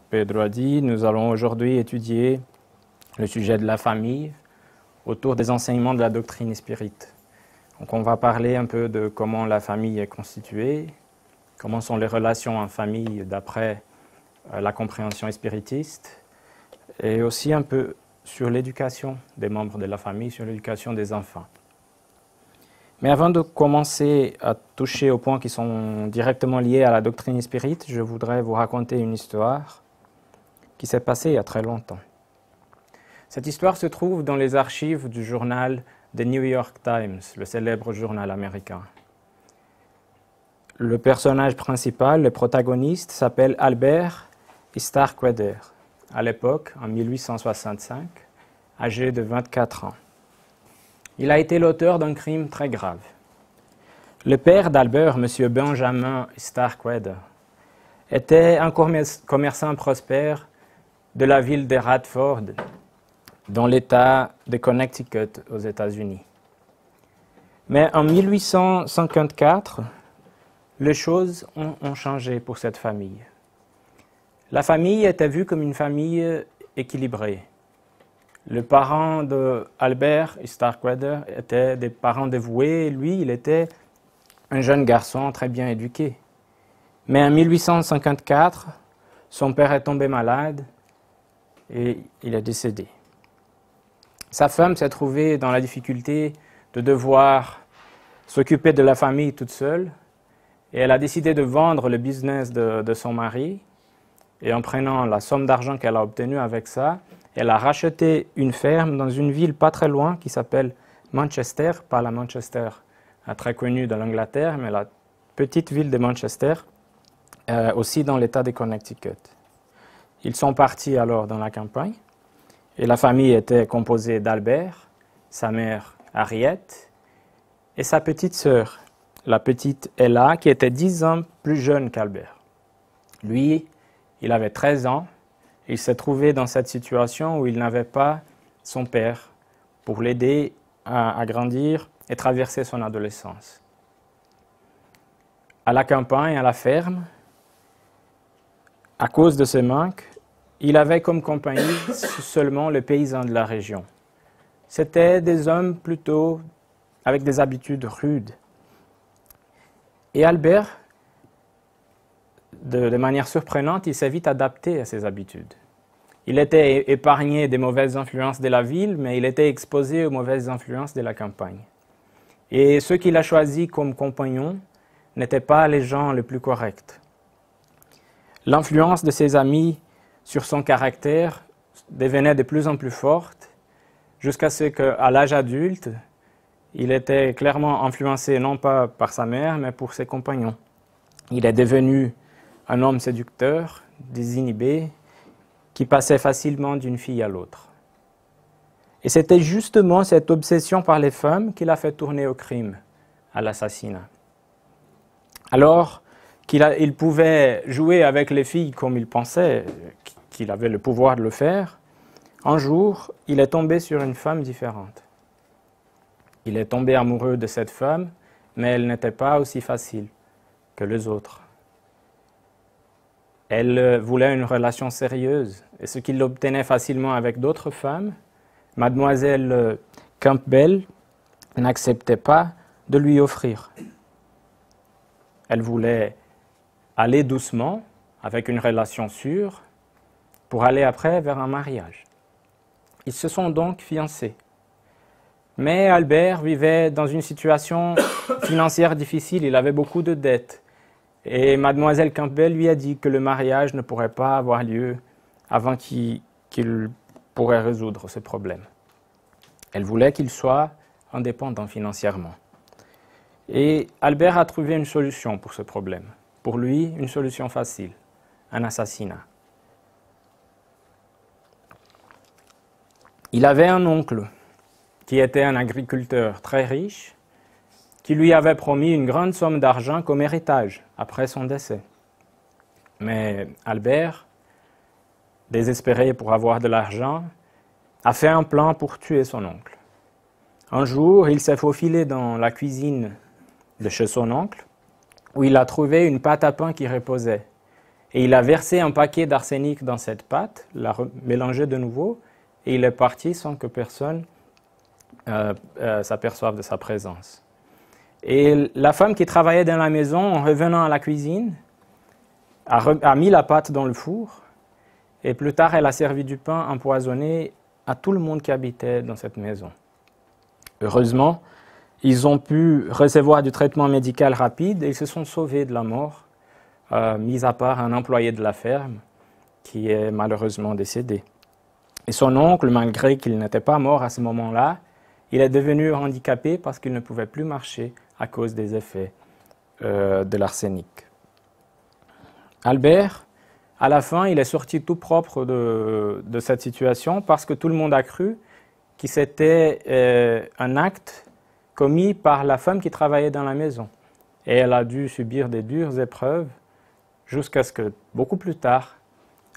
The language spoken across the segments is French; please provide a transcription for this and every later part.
Pedro a dit, nous allons aujourd'hui étudier le sujet de la famille autour des enseignements de la doctrine spirite. Donc on va parler un peu de comment la famille est constituée, comment sont les relations en famille d'après la compréhension spiritiste, et aussi un peu sur l'éducation des membres de la famille, sur l'éducation des enfants. Mais avant de commencer à toucher aux points qui sont directement liés à la doctrine spirite, je voudrais vous raconter une histoire qui s'est passée il y a très longtemps. Cette histoire se trouve dans les archives du journal The New York Times, le célèbre journal américain. Le personnage principal, le protagoniste, s'appelle Albert Starkweather, à l'époque, en 1865, âgé de 24 ans. Il a été l'auteur d'un crime très grave. Le père d'Albert, M. Benjamin Starkweather, était un commerçant prospère de la ville de Radford, dans l'État de Connecticut aux États-Unis. Mais en 1854, les choses ont changé pour cette famille. La famille était vue comme une famille équilibrée. Les parents d'Albert Starkweather étaient des parents dévoués. Lui, il était un jeune garçon très bien éduqué. Mais en 1854, son père est tombé malade et il est décédé. Sa femme s'est trouvée dans la difficulté de devoir s'occuper de la famille toute seule et elle a décidé de vendre le business de son mari et en prenant la somme d'argent qu'elle a obtenue avec ça, elle a racheté une ferme dans une ville pas très loin qui s'appelle Manchester, pas la Manchester très connue de l'Angleterre, mais la petite ville de Manchester, aussi dans l'État de Connecticut. Ils sont partis alors dans la campagne. Et la famille était composée d'Albert, sa mère Harriet, et sa petite sœur, la petite Ella, qui était 10 ans plus jeune qu'Albert. Lui, il avait 13 ans, et il s'est trouvé dans cette situation où il n'avait pas son père pour l'aider à grandir et traverser son adolescence. À la campagne, à la ferme, à cause de ce manque, il avait comme compagnie seulement les paysans de la région. C'étaient des hommes plutôt avec des habitudes rudes. Et Albert, de manière surprenante, il s'est vite adapté à ces habitudes. Il était épargné des mauvaises influences de la ville, mais il était exposé aux mauvaises influences de la campagne. Et ceux qu'il a choisis comme compagnons n'étaient pas les gens les plus corrects. L'influence de ses amis sur son caractère devenait de plus en plus forte, jusqu'à ce qu'à l'âge adulte, il était clairement influencé non pas par sa mère, mais pour ses compagnons. Il est devenu un homme séducteur, désinhibé, qui passait facilement d'une fille à l'autre. Et c'était justement cette obsession par les femmes qui l'a fait tourner au crime, à l'assassinat. Alors qu'il pouvait jouer avec les filles comme il pensait qu'il avait le pouvoir de le faire, un jour, il est tombé sur une femme différente. Il est tombé amoureux de cette femme, mais elle n'était pas aussi facile que les autres. Elle voulait une relation sérieuse, et ce qu'il obtenait facilement avec d'autres femmes, mademoiselle Campbell n'acceptait pas de lui offrir. Elle voulait aller doucement, avec une relation sûre, pour aller après vers un mariage. Ils se sont donc fiancés. Mais Albert vivait dans une situation financière difficile, il avait beaucoup de dettes. Et mademoiselle Campbell lui a dit que le mariage ne pourrait pas avoir lieu avant qu'il pourrait résoudre ce problème. Elle voulait qu'il soit indépendant financièrement. Et Albert a trouvé une solution pour ce problème. Pour lui, une solution facile, un assassinat. Il avait un oncle qui était un agriculteur très riche, qui lui avait promis une grande somme d'argent comme héritage après son décès. Mais Albert, désespéré pour avoir de l'argent, a fait un plan pour tuer son oncle. Un jour, il s'est faufilé dans la cuisine de chez son oncle, où il a trouvé une pâte à pain qui reposait. Et il a versé un paquet d'arsenic dans cette pâte, l'a mélangé de nouveau, et il est parti sans que personne s'aperçoive de sa présence. Et la femme qui travaillait dans la maison, en revenant à la cuisine, a mis la pâte dans le four, et plus tard, elle a servi du pain empoisonné à tout le monde qui habitait dans cette maison. Heureusement, ils ont pu recevoir du traitement médical rapide et ils se sont sauvés de la mort, mis à part un employé de la ferme qui est malheureusement décédé. Et son oncle, malgré qu'il n'était pas mort à ce moment-là, il est devenu handicapé parce qu'il ne pouvait plus marcher à cause des effets de l'arsenic. Albert, à la fin, il est sorti tout propre de cette situation parce que tout le monde a cru que c'était un acte commis par la femme qui travaillait dans la maison. Et elle a dû subir des dures épreuves jusqu'à ce que, beaucoup plus tard,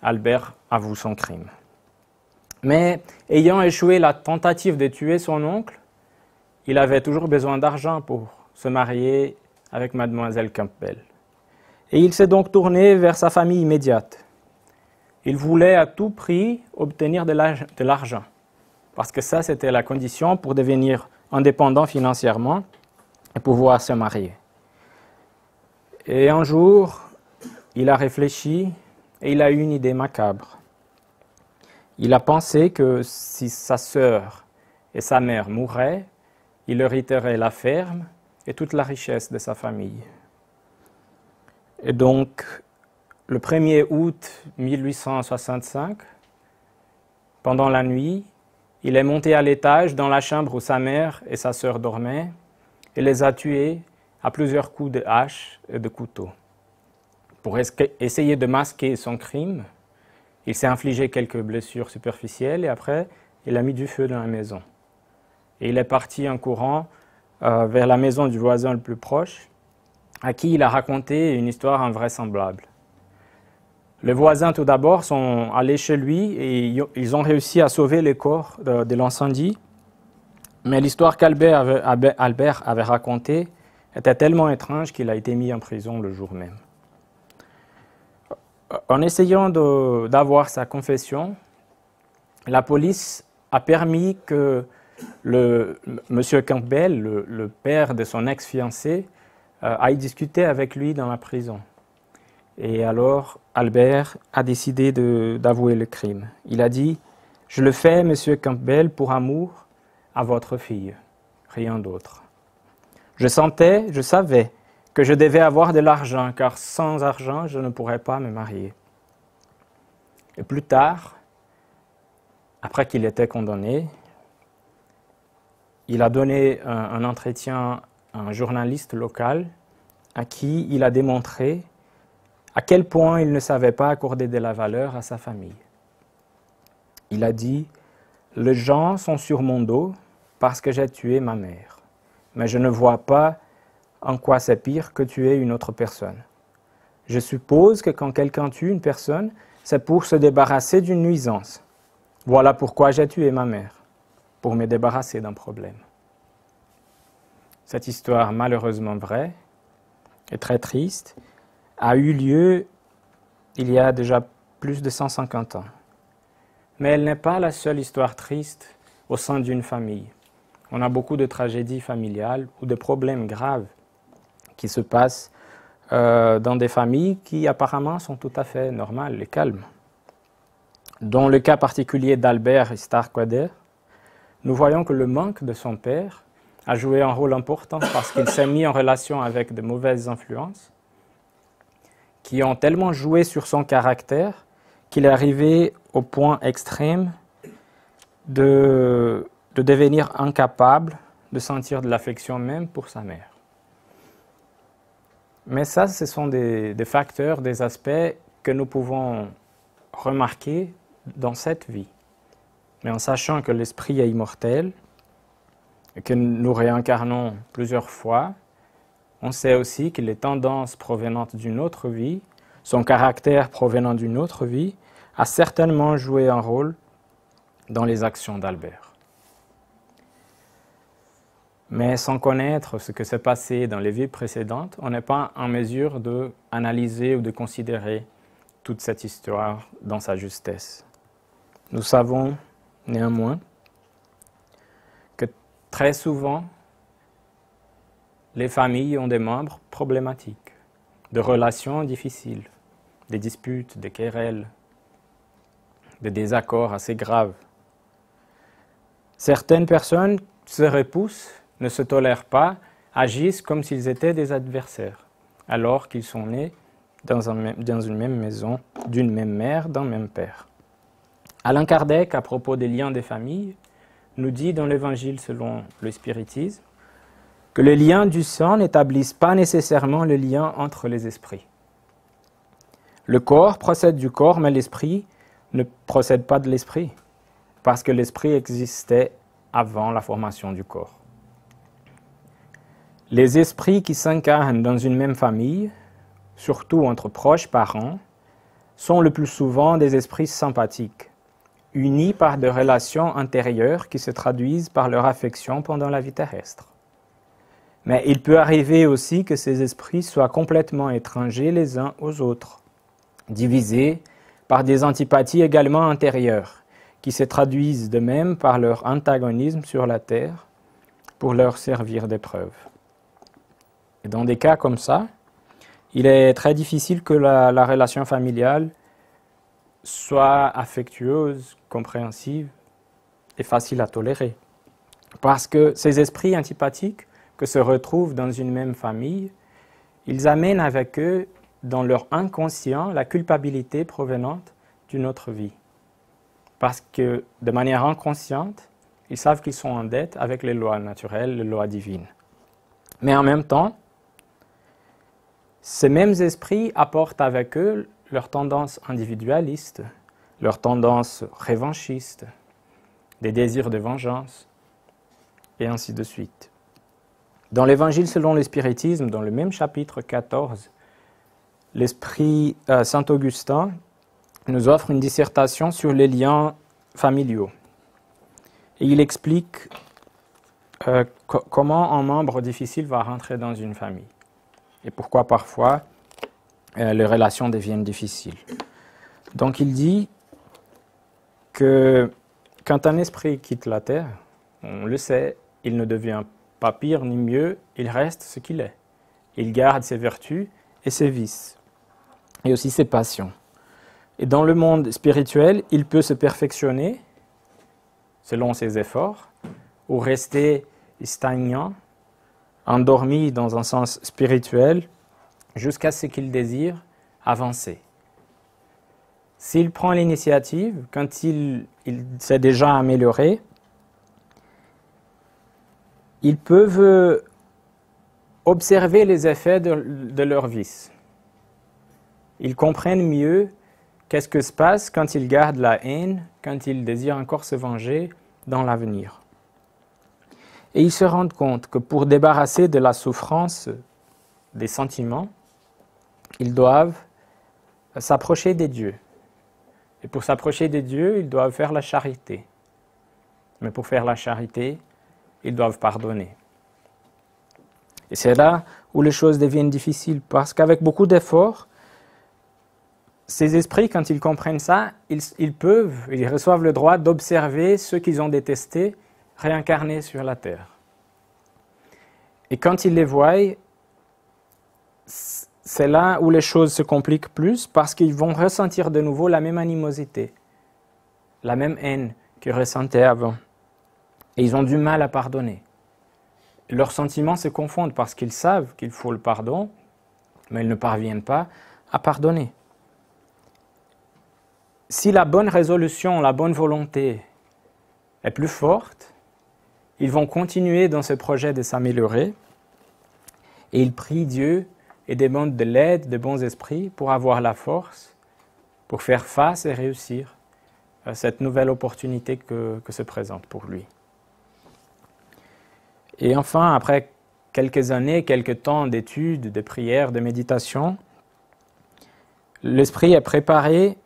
Albert avoue son crime. Mais ayant échoué la tentative de tuer son oncle, il avait toujours besoin d'argent pour se marier avec mademoiselle Campbell. Et il s'est donc tourné vers sa famille immédiate. Il voulait à tout prix obtenir de l'argent, parce que ça, c'était la condition pour devenir indépendant financièrement et pouvoir se marier. Et un jour, il a réfléchi et il a eu une idée macabre. Il a pensé que si sa sœur et sa mère mouraient, il hériterait la ferme et toute la richesse de sa famille. Et donc, le 1er août 1865, pendant la nuit, il est monté à l'étage dans la chambre où sa mère et sa sœur dormaient et les a tués à plusieurs coups de hache et de couteau. Pour essayer de masquer son crime, il s'est infligé quelques blessures superficielles et après, il a mis du feu dans la maison. Et il est parti en courant vers la maison du voisin le plus proche, à qui il a raconté une histoire invraisemblable. Les voisins, tout d'abord, sont allés chez lui et ils ont réussi à sauver les corps de l'incendie. Mais l'histoire qu'Albert avait racontée était tellement étrange qu'il a été mis en prison le jour même. En essayant d'avoir sa confession, la police a permis que M. Campbell, le père de son ex-fiancée, aille discuter avec lui dans la prison. Et alors, Albert a décidé d'avouer le crime. Il a dit « Je le fais, M. Campbell, pour amour à votre fille, rien d'autre. Je savais que je devais avoir de l'argent, car sans argent, je ne pourrais pas me marier. » Et plus tard, après qu'il était condamné, il a donné un entretien à un journaliste local à qui il a démontré à quel point il ne savait pas accorder de la valeur à sa famille. Il a dit « Les gens sont sur mon dos parce que j'ai tué ma mère, mais je ne vois pas en quoi c'est pire que tuer une autre personne. Je suppose que quand quelqu'un tue une personne, c'est pour se débarrasser d'une nuisance. Voilà pourquoi j'ai tué ma mère, pour me débarrasser d'un problème. » Cette histoire malheureusement vraie et très triste a eu lieu il y a déjà plus de 150 ans. Mais elle n'est pas la seule histoire triste au sein d'une famille. On a beaucoup de tragédies familiales ou de problèmes graves qui se passent dans des familles qui apparemment sont tout à fait normales et calmes. Dans le cas particulier d'Albert Starkweather, nous voyons que le manque de son père a joué un rôle important parce qu'il s'est mis en relation avec de mauvaises influences qui ont tellement joué sur son caractère qu'il est arrivé au point extrême de devenir incapable de sentir de l'affection même pour sa mère. Mais ça, ce sont des facteurs, des aspects que nous pouvons remarquer dans cette vie. Mais en sachant que l'esprit est immortel et que nous réincarnons plusieurs fois, on sait aussi que les tendances provenant d'une autre vie, son caractère provenant d'une autre vie, a certainement joué un rôle dans les actions d'Albert. Mais sans connaître ce que s'est passé dans les vies précédentes, on n'est pas en mesure d'analyser ou de considérer toute cette histoire dans sa justesse. Nous savons néanmoins que très souvent, les familles ont des membres problématiques, de relations difficiles, des disputes, des querelles, des désaccords assez graves. Certaines personnes se repoussent, ne se tolèrent pas, agissent comme s'ils étaient des adversaires, alors qu'ils sont nés dans une même maison, d'une même mère, d'un même père. Alain Kardec, à propos des liens des familles, nous dit dans l'Évangile selon le spiritisme que les liens du sang n'établissent pas nécessairement le lien entre les esprits. Le corps procède du corps, mais l'esprit ne procède pas de l'esprit, parce que l'esprit existait avant la formation du corps. Les esprits qui s'incarnent dans une même famille, surtout entre proches parents, sont le plus souvent des esprits sympathiques, unis par des relations intérieures qui se traduisent par leur affection pendant la vie terrestre. Mais il peut arriver aussi que ces esprits soient complètement étrangers les uns aux autres, divisés par des antipathies également intérieures, qui se traduisent de même par leur antagonisme sur la terre pour leur servir d'épreuve. Et dans des cas comme ça, il est très difficile que la relation familiale soit affectueuse, compréhensive et facile à tolérer. Parce que ces esprits antipathiques que se retrouvent dans une même famille, ils amènent avec eux, dans leur inconscient, la culpabilité provenante d'une autre vie. Parce que, de manière inconsciente, ils savent qu'ils sont en dette avec les lois naturelles, les lois divines. Mais en même temps, ces mêmes esprits apportent avec eux leurs tendances individualistes, leurs tendances revanchistes, des désirs de vengeance, et ainsi de suite. Dans l'Évangile selon le spiritisme, dans le même chapitre 14, l'esprit Saint Augustin nous offre une dissertation sur les liens familiaux. Et il explique comment un membre difficile va rentrer dans une famille et pourquoi parfois les relations deviennent difficiles. Donc il dit que quand un esprit quitte la terre, on le sait, il ne devient pas pire ni mieux, il reste ce qu'il est. Il garde ses vertus et ses vices, et aussi ses passions. Et dans le monde spirituel, il peut se perfectionner selon ses efforts, ou rester stagnant, endormi dans un sens spirituel, jusqu'à ce qu'il désire avancer. S'il prend l'initiative, quand il s'est déjà amélioré, ils peuvent observer les effets de leur vice. Ils comprennent mieux qu'est-ce que se passe quand ils gardent la haine, quand ils désirent encore se venger dans l'avenir. Et ils se rendent compte que pour débarrasser de la souffrance des sentiments, ils doivent s'approcher des dieux. Et pour s'approcher des dieux, ils doivent faire la charité. Mais pour faire la charité, ils doivent pardonner. Et c'est là où les choses deviennent difficiles, parce qu'avec beaucoup d'efforts, ces esprits, quand ils comprennent ça, ils reçoivent le droit d'observer ceux qu'ils ont détestés réincarnés sur la terre. Et quand ils les voient, c'est là où les choses se compliquent plus, parce qu'ils vont ressentir de nouveau la même animosité, la même haine qu'ils ressentaient avant. Et ils ont du mal à pardonner. Leurs sentiments se confondent parce qu'ils savent qu'il faut le pardon, mais ils ne parviennent pas à pardonner. Si la bonne résolution, la bonne volonté est plus forte, ils vont continuer dans ce projet de s'améliorer et ils prient Dieu et demandent de l'aide de bons esprits pour avoir la force, pour faire face et réussir à cette nouvelle opportunité que se présente pour lui. Et enfin, après quelques années, quelques temps d'études, de prières, de méditation, l'esprit est préparé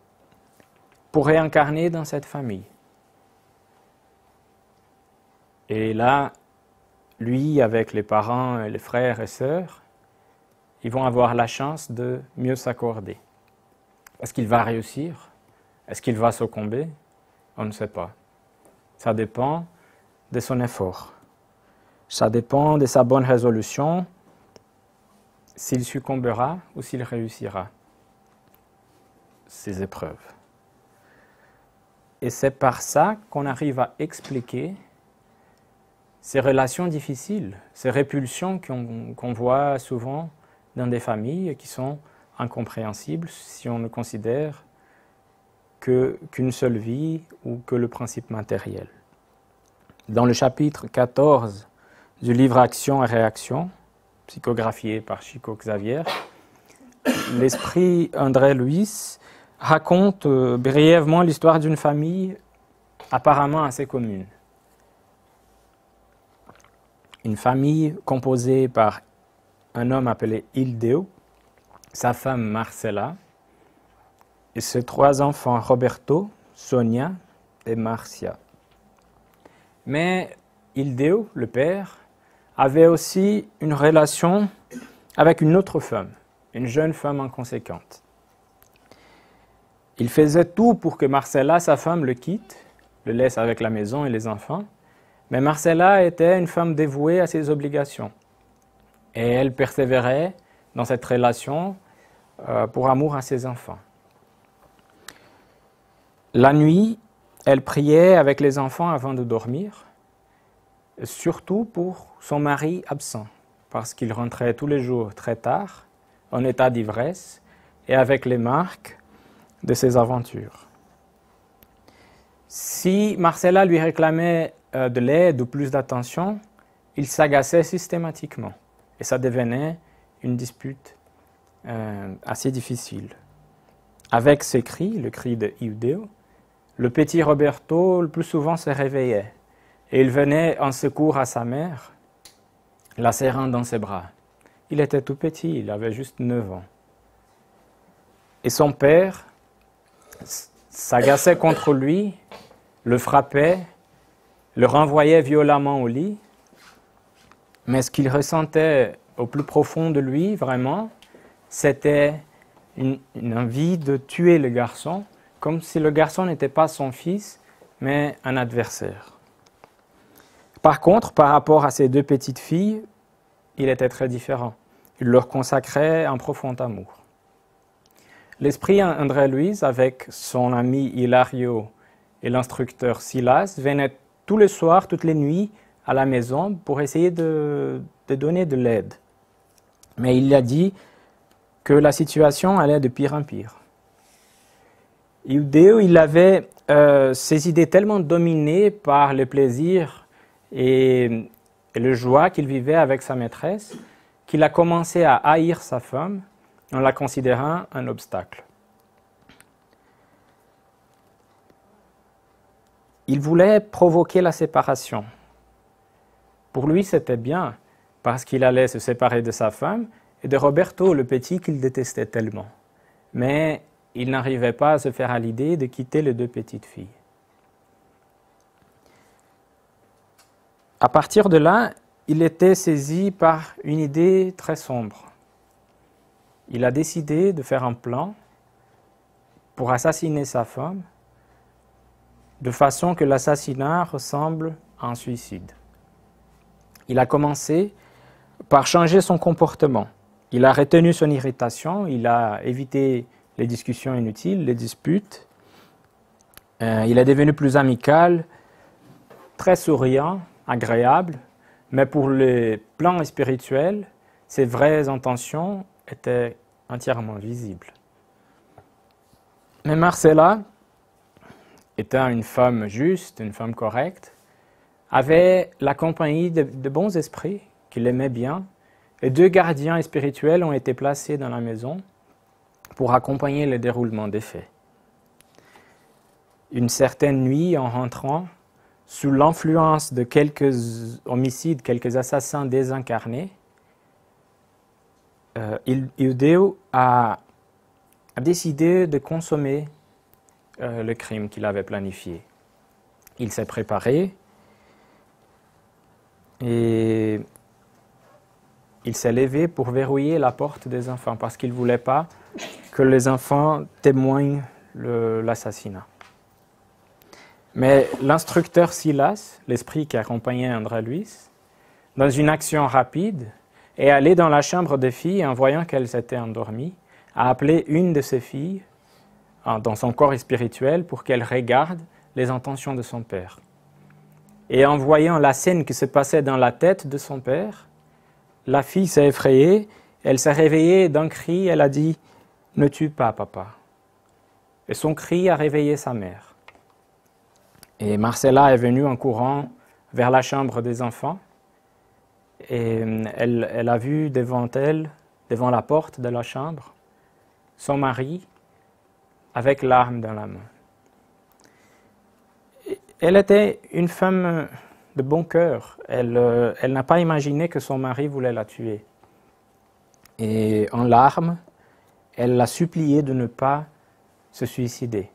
pour réincarner dans cette famille. Et là, lui, avec les parents, les frères et sœurs, ils vont avoir la chance de mieux s'accorder. Est-ce qu'il va réussir? Est-ce qu'il va succomber? On ne sait pas. Ça dépend de son effort. Ça dépend de sa bonne résolution, s'il succombera ou s'il réussira ces épreuves. Et c'est par ça qu'on arrive à expliquer ces relations difficiles, ces répulsions qu'on voit souvent dans des familles qui sont incompréhensibles si on ne considère qu'une seule vie ou que le principe matériel. Dans le chapitre 14 du livre Action et Réaction, psychographié par Chico Xavier, l'esprit André Luiz raconte brièvement l'histoire d'une famille apparemment assez commune. Une famille composée par un homme appelé Ildeo, sa femme Marcela, et ses 3 enfants Roberto, Sonia et Marcia. Mais Ildeo, le père, avait aussi une relation avec une autre femme, une jeune femme inconséquente. Il faisait tout pour que Marcela, sa femme, le quitte, le laisse avec la maison et les enfants, mais Marcela était une femme dévouée à ses obligations. Et elle persévérait dans cette relation pour amour à ses enfants. La nuit, elle priait avec les enfants avant de dormir, surtout pour son mari absent, parce qu'il rentrait tous les jours très tard, en état d'ivresse, et avec les marques de ses aventures. Si Marcela lui réclamait de l'aide ou plus d'attention, il s'agaçait systématiquement, et ça devenait une dispute assez difficile. Avec ses cris, le cri de Ildeo, le petit Roberto le plus souvent se réveillait, et il venait en secours à sa mère, la serrant dans ses bras. Il était tout petit, il avait juste 9 ans. Et son père s'agaçait contre lui, le frappait, le renvoyait violemment au lit, mais ce qu'il ressentait au plus profond de lui, vraiment, c'était une envie de tuer le garçon, comme si le garçon n'était pas son fils, mais un adversaire. Par contre, par rapport à ses 2 petites filles, il était très différent. Il leur consacrait un profond amour. L'esprit André Luiz, avec son ami Hilario et l'instructeur Silas, venaient tous les soirs, toutes les nuits, à la maison pour essayer de donner de l'aide. Mais il a dit que la situation allait de pire en pire. Ildeo, il avait ses idées tellement dominées par le plaisir et le joie qu'il vivait avec sa maîtresse qu'il a commencé à haïr sa femme en la considérant un obstacle. Il voulait provoquer la séparation. Pour lui, c'était bien, parce qu'il allait se séparer de sa femme et de Roberto, le petit qu'il détestait tellement. Mais il n'arrivait pas à se faire à l'idée de quitter les 2 petites filles. À partir de là, il était saisi par une idée très sombre. Il a décidé de faire un plan pour assassiner sa femme, de façon que l'assassinat ressemble à un suicide. Il a commencé par changer son comportement. Il a retenu son irritation, il a évité les discussions inutiles, les disputes. Il est devenu plus amical, très souriant, agréable, mais pour le plan spirituel, ses vraies intentions étaient entièrement visibles. Mais Marcela, étant une femme juste, une femme correcte, avait la compagnie de bons esprits qui l'aimaient bien, et 2 gardiens spirituels ont été placés dans la maison pour accompagner le déroulement des faits. Une certaine nuit, en rentrant, sous l'influence de quelques homicides, quelques assassins désincarnés, Ildeo a décidé de consommer le crime qu'il avait planifié. Il s'est préparé et il s'est levé pour verrouiller la porte des enfants parce qu'il ne voulait pas que les enfants témoignent l'assassinat. Mais l'instructeur Silas, l'esprit qui accompagnait André Louis, dans une action rapide, est allé dans la chambre des filles et en voyant qu'elles étaient endormies, a appelé une de ses filles dans son corps spirituel pour qu'elle regarde les intentions de son père. Et en voyant la scène qui se passait dans la tête de son père, la fille s'est effrayée, elle s'est réveillée d'un cri, elle a dit « Ne tue pas, papa ». Et son cri a réveillé sa mère. Et Marcella est venue en courant vers la chambre des enfants et elle a vu devant elle, devant la porte de la chambre, son mari avec l'arme dans la main. Elle était une femme de bon cœur. Elle n'a pas imaginé que son mari voulait la tuer. Et en larmes, elle l'a supplié de ne pas se suicider.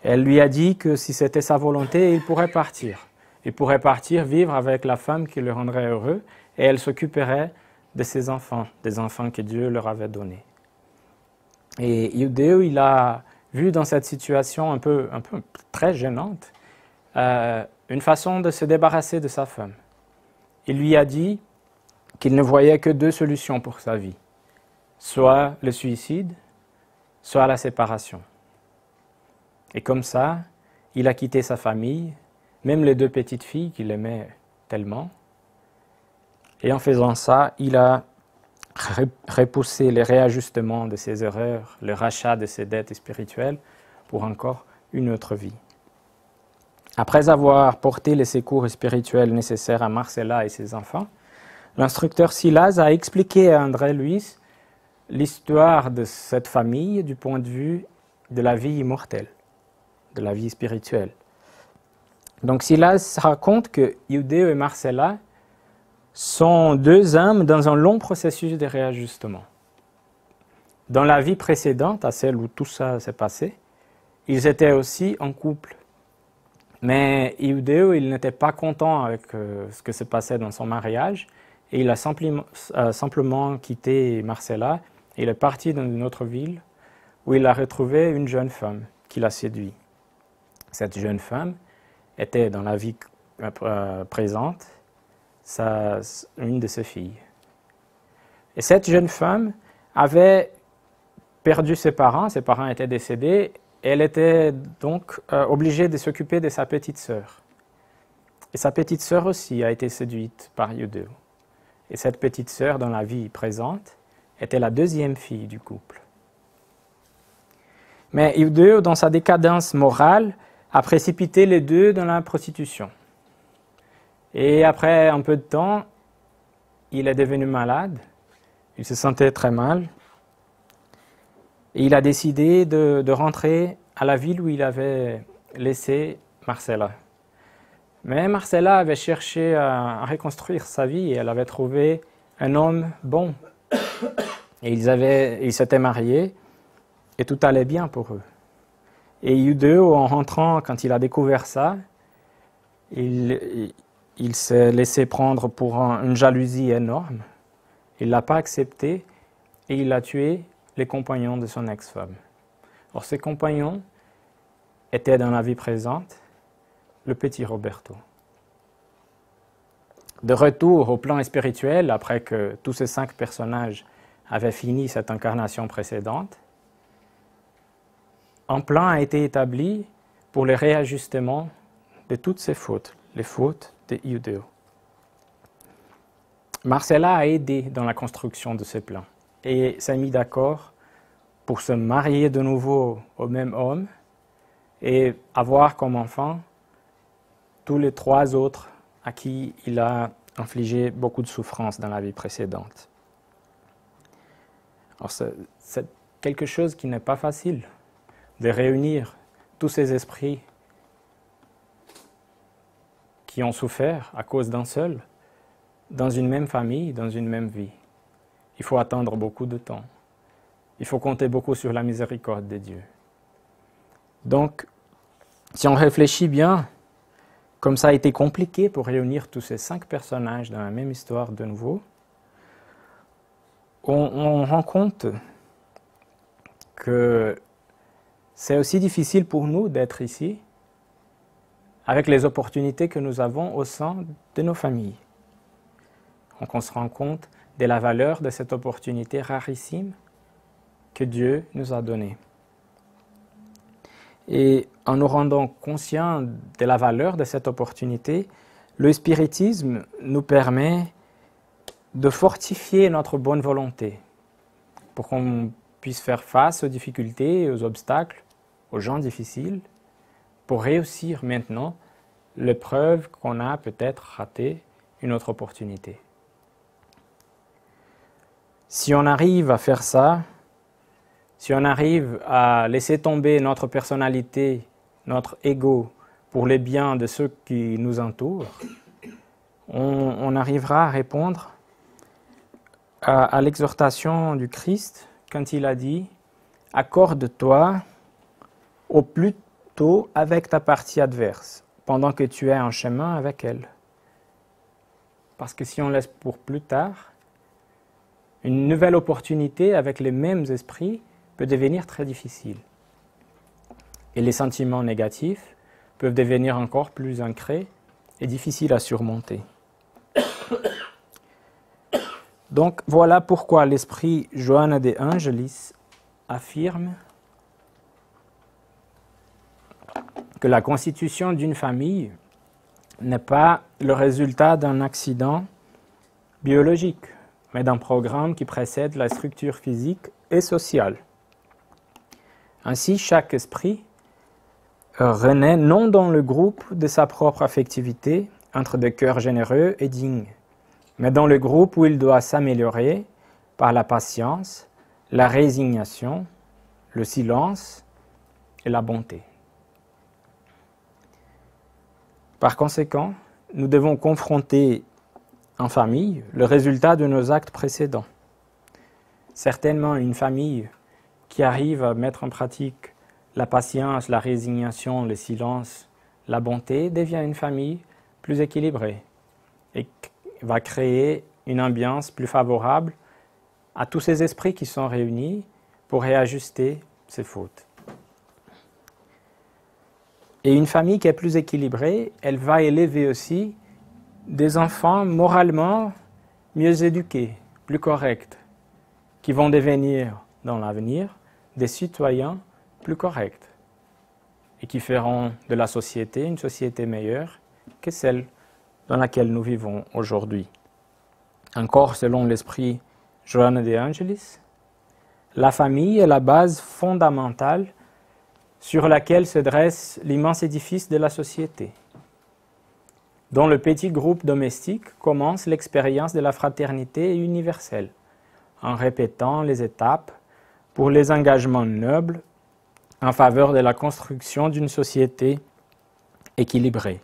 Elle lui a dit que si c'était sa volonté, il pourrait partir. Il pourrait partir vivre avec la femme qui le rendrait heureux et elle s'occuperait de ses enfants, des enfants que Dieu leur avait donnés. Et Iudéo, il a vu dans cette situation un peu très gênante, une façon de se débarrasser de sa femme. Il lui a dit qu'il ne voyait que deux solutions pour sa vie, soit le suicide, soit la séparation. Et comme ça, il a quitté sa famille, même les deux petites filles qu'il aimait tellement. Et en faisant ça, il a repoussé les réajustements de ses erreurs, le rachat de ses dettes spirituelles pour encore une autre vie. Après avoir porté les secours spirituels nécessaires à Marcella et ses enfants, l'instructeur Silas a expliqué à André Louis l'histoire de cette famille du point de vue de la vie immortelle, de la vie spirituelle. Donc Silas raconte que Iudéo et Marcella sont deux âmes dans un long processus de réajustement. Dans la vie précédente, à celle où tout ça s'est passé, ils étaient aussi en couple. Mais Iudéo, il n'était pas content avec ce que se passait dans son mariage et il a simplement quitté Marcella et il est parti dans une autre ville où il a retrouvé une jeune femme qui l'a séduit. Cette jeune femme était dans la vie présente une de ses filles. Et cette jeune femme avait perdu ses parents étaient décédés, et elle était donc obligée de s'occuper de sa petite sœur. Et sa petite sœur aussi a été séduite par Iudéo. Et cette petite sœur, dans la vie présente, était la deuxième fille du couple. Mais Iudéo, dans sa décadence morale, a précipité les deux dans la prostitution. Et après un peu de temps, il est devenu malade, il se sentait très mal, et il a décidé de rentrer à la ville où il avait laissé Marcella. Mais Marcella avait cherché à reconstruire sa vie et elle avait trouvé un homme bon. Et ils s'étaient mariés et tout allait bien pour eux. Et Iudéo, en rentrant, quand il a découvert ça, il s'est laissé prendre pour une jalousie énorme. Il ne l'a pas accepté et il a tué les compagnons de son ex-femme. Or, ses compagnons étaient dans la vie présente le petit Roberto. De retour au plan spirituel, après que tous ces 5 personnages avaient fini cette incarnation précédente, un plan a été établi pour le réajustement de toutes ces fautes, les fautes de Iudéo. Marcella a aidé dans la construction de ce plan et s'est mis d'accord pour se marier de nouveau au même homme et avoir comme enfant tous les 3 autres à qui il a infligé beaucoup de souffrance dans la vie précédente. Alors c'est quelque chose qui n'est pas facile, de réunir tous ces esprits qui ont souffert à cause d'un seul, dans une même famille, dans une même vie. Il faut attendre beaucoup de temps. Il faut compter beaucoup sur la miséricorde de Dieu. Donc, si on réfléchit bien, comme ça a été compliqué pour réunir tous ces 5 personnages dans la même histoire de nouveau, on rend compte que c'est aussi difficile pour nous d'être ici avec les opportunités que nous avons au sein de nos familles. Donc on se rend compte de la valeur de cette opportunité rarissime que Dieu nous a donnée. Et en nous rendant conscients de la valeur de cette opportunité, le spiritisme nous permet de fortifier notre bonne volonté pour qu'on puisse faire face aux difficultés, aux obstacles, aux gens difficiles, pour réussir maintenant l'épreuve qu'on a peut-être raté une autre opportunité. Si on arrive à faire ça, si on arrive à laisser tomber notre personnalité, notre ego, pour le bien de ceux qui nous entourent, on arrivera à répondre à l'exhortation du Christ quand il a dit « Accorde-toi au plus tôt avec ta partie adverse, pendant que tu es en chemin avec elle. » Parce que si on laisse pour plus tard, une nouvelle opportunité avec les mêmes esprits peut devenir très difficile. Et les sentiments négatifs peuvent devenir encore plus ancrés et difficiles à surmonter. Donc voilà pourquoi l'esprit Johanna de Angelis affirme que la constitution d'une famille n'est pas le résultat d'un accident biologique, mais d'un programme qui précède la structure physique et sociale. Ainsi, chaque esprit renaît non dans le groupe de sa propre affectivité entre des cœurs généreux et dignes, mais dans le groupe où il doit s'améliorer par la patience, la résignation, le silence et la bonté. Par conséquent, nous devons confronter en famille le résultat de nos actes précédents. Certainement, une famille qui arrive à mettre en pratique la patience, la résignation, le silence, la bonté, devient une famille plus équilibrée et va créer une ambiance plus favorable à tous ces esprits qui sont réunis pour réajuster ces fautes. Et une famille qui est plus équilibrée, elle va élever aussi des enfants moralement mieux éduqués, plus corrects, qui vont devenir dans l'avenir des citoyens plus corrects et qui feront de la société une société meilleure que celle dans laquelle nous vivons aujourd'hui. Encore selon l'esprit Johanna de Angelis, la famille est la base fondamentale sur laquelle se dresse l'immense édifice de la société. Dans le petit groupe domestique commence l'expérience de la fraternité universelle, en répétant les étapes pour les engagements nobles en faveur de la construction d'une société équilibrée.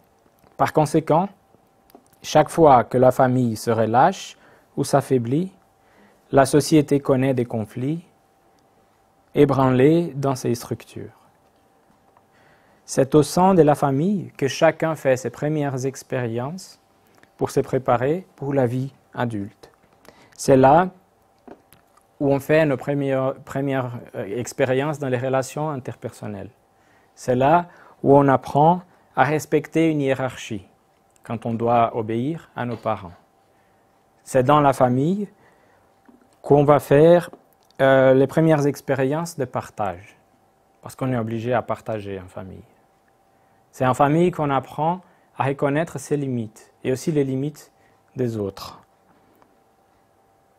Par conséquent, chaque fois que la famille se relâche ou s'affaiblit, la société connaît des conflits ébranlés dans ses structures. C'est au sein de la famille que chacun fait ses premières expériences pour se préparer pour la vie adulte. C'est là où on fait nos premières expériences dans les relations interpersonnelles. C'est là où on apprend à respecter une hiérarchie quand on doit obéir à nos parents. C'est dans la famille qu'on va faire les premières expériences de partage, parce qu'on est obligé à partager en famille. C'est en famille qu'on apprend à reconnaître ses limites et aussi les limites des autres.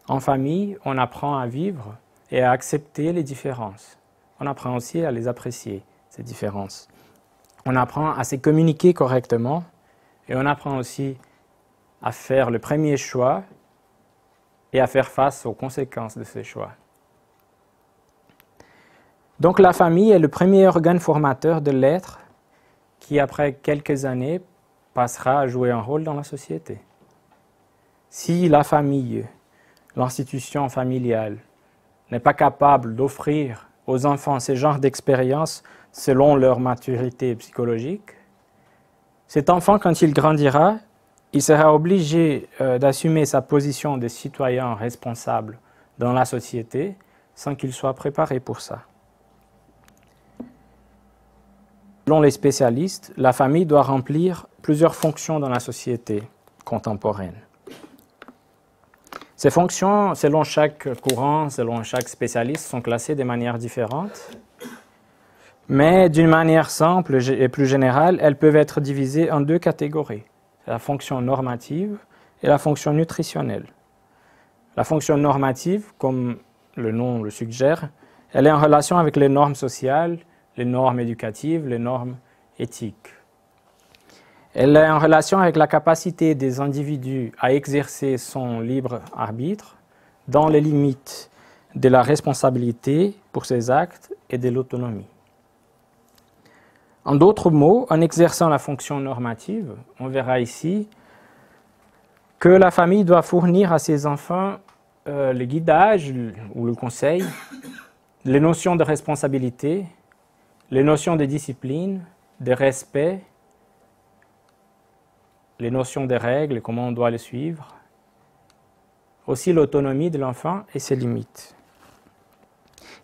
En famille, on apprend à vivre et à accepter les différences. On apprend aussi à les apprécier, ces différences. On apprend à se communiquer correctement et on apprend aussi à faire le premier choix et à faire face aux conséquences de ces choix. Donc la famille est le premier organe formateur de l'être qui, après quelques années, passera à jouer un rôle dans la société. Si la famille, l'institution familiale, n'est pas capable d'offrir aux enfants ce genre d'expérience selon leur maturité psychologique, cet enfant, quand il grandira, il sera obligé d'assumer sa position de citoyen responsable dans la société sans qu'il soit préparé pour ça. Selon les spécialistes, la famille doit remplir plusieurs fonctions dans la société contemporaine. Ces fonctions, selon chaque courant, selon chaque spécialiste, sont classées de manière différente. Mais d'une manière simple et plus générale, elles peuvent être divisées en deux catégories, la fonction normative et la fonction nutritionnelle. La fonction normative, comme le nom le suggère, elle est en relation avec les normes sociales, les normes éducatives, les normes éthiques. Elle est en relation avec la capacité des individus à exercer son libre arbitre dans les limites de la responsabilité pour ses actes et de l'autonomie. En d'autres mots, en exerçant la fonction normative, on verra ici que la famille doit fournir à ses enfants le guidage ou le conseil, les notions de responsabilité, les notions de discipline, de respect, les notions de règles et comment on doit les suivre, aussi l'autonomie de l'enfant et ses limites.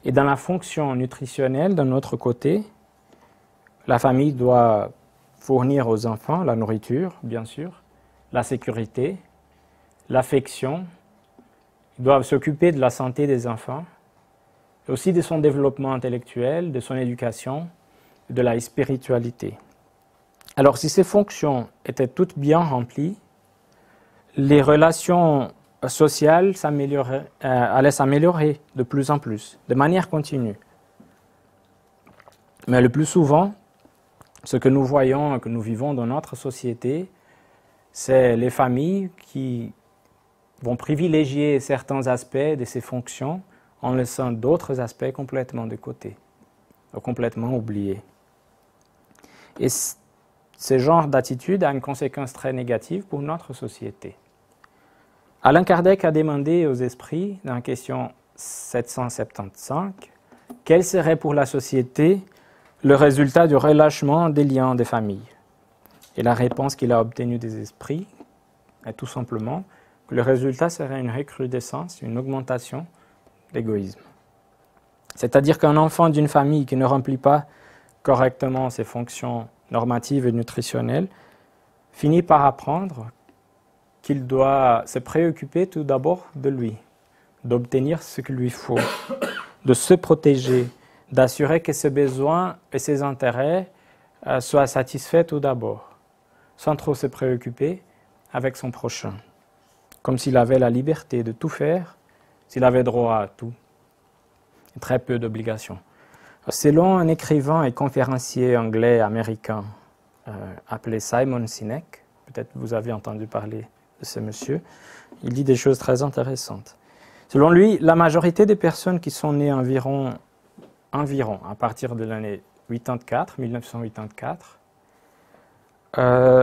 Et dans la fonction nutritionnelle, d'un autre côté, la famille doit fournir aux enfants la nourriture, bien sûr, la sécurité, l'affection. Ils doivent s'occuper de la santé des enfants, et aussi de son développement intellectuel, de son éducation, de la spiritualité. Alors, si ces fonctions étaient toutes bien remplies, les relations sociales allaient s'améliorer de plus en plus, de manière continue. Mais le plus souvent, ce que nous voyons et que nous vivons dans notre société, c'est les familles qui vont privilégier certains aspects de ces fonctions en laissant d'autres aspects complètement de côté, complètement oubliés. Et ce genre d'attitude a une conséquence très négative pour notre société. Alain Kardec a demandé aux esprits, dans la question 775, quel serait pour la société le résultat du relâchement des liens des familles. Et la réponse qu'il a obtenue des esprits est tout simplement que le résultat serait une recrudescence, une augmentation d'égoïsme. C'est-à-dire qu'un enfant d'une famille qui ne remplit pas correctement ses fonctions normatives et nutritionnelles finit par apprendre qu'il doit se préoccuper tout d'abord de lui, d'obtenir ce qu'il lui faut, de se protéger, d'assurer que ses besoins et ses intérêts soient satisfaits tout d'abord, sans trop se préoccuper avec son prochain, comme s'il avait la liberté de tout faire, s'il avait droit à tout, et très peu d'obligations. Selon un écrivain et conférencier anglais américain appelé Simon Sinek, peut-être vous avez entendu parler de ce monsieur, il dit des choses très intéressantes. Selon lui, la majorité des personnes qui sont nées environ à partir de l'année 1984,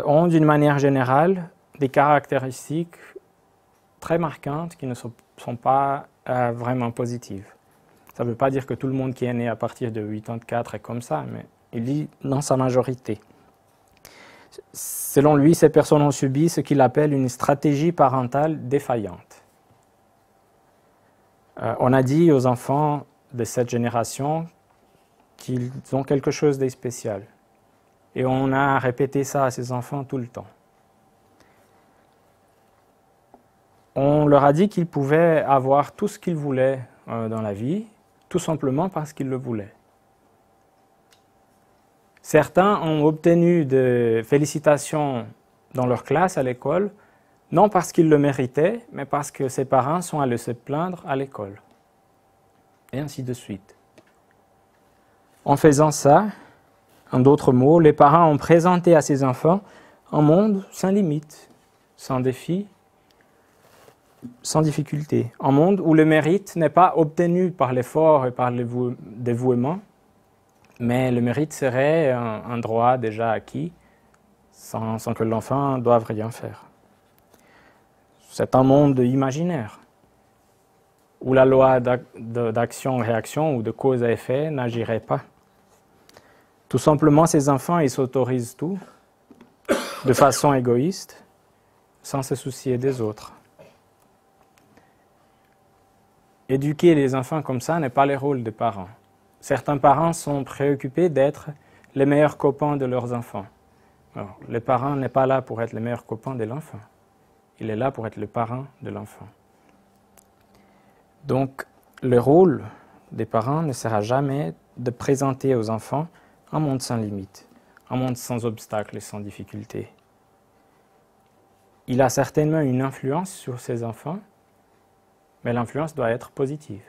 ont d'une manière générale des caractéristiques très marquantes qui ne sont pas vraiment positives. Ça ne veut pas dire que tout le monde qui est né à partir de 1984 est comme ça, mais il dit dans sa majorité. Selon lui, ces personnes ont subi ce qu'il appelle une stratégie parentale défaillante. On a dit aux enfants de cette génération qu'ils ont quelque chose de spécial. Et on a répété ça à ces enfants tout le temps. On leur a dit qu'ils pouvaient avoir tout ce qu'ils voulaient dans la vie, tout simplement parce qu'ils le voulaient. Certains ont obtenu des félicitations dans leur classe à l'école, non parce qu'ils le méritaient, mais parce que ses parents sont allés se plaindre à l'école. Et ainsi de suite. En faisant ça, en d'autres mots, les parents ont présenté à ces enfants un monde sans limite, sans défi, sans difficulté. Un monde où le mérite n'est pas obtenu par l'effort et par le dévouement, mais le mérite serait un droit déjà acquis, sans que l'enfant doive rien faire. C'est un monde imaginaire, où la loi d'action-réaction ou de cause à effet n'agirait pas. Tout simplement, ces enfants, ils s'autorisent tout, de façon égoïste, sans se soucier des autres. Éduquer les enfants comme ça n'est pas le rôle des parents. Certains parents sont préoccupés d'être les meilleurs copains de leurs enfants. Alors, le parent n'est pas là pour être le meilleur copain de l'enfant. Il est là pour être le parent de l'enfant. Donc, le rôle des parents ne sera jamais de présenter aux enfants un monde sans limite, un monde sans obstacles et sans difficultés. Il a certainement une influence sur ses enfants, mais l'influence doit être positive.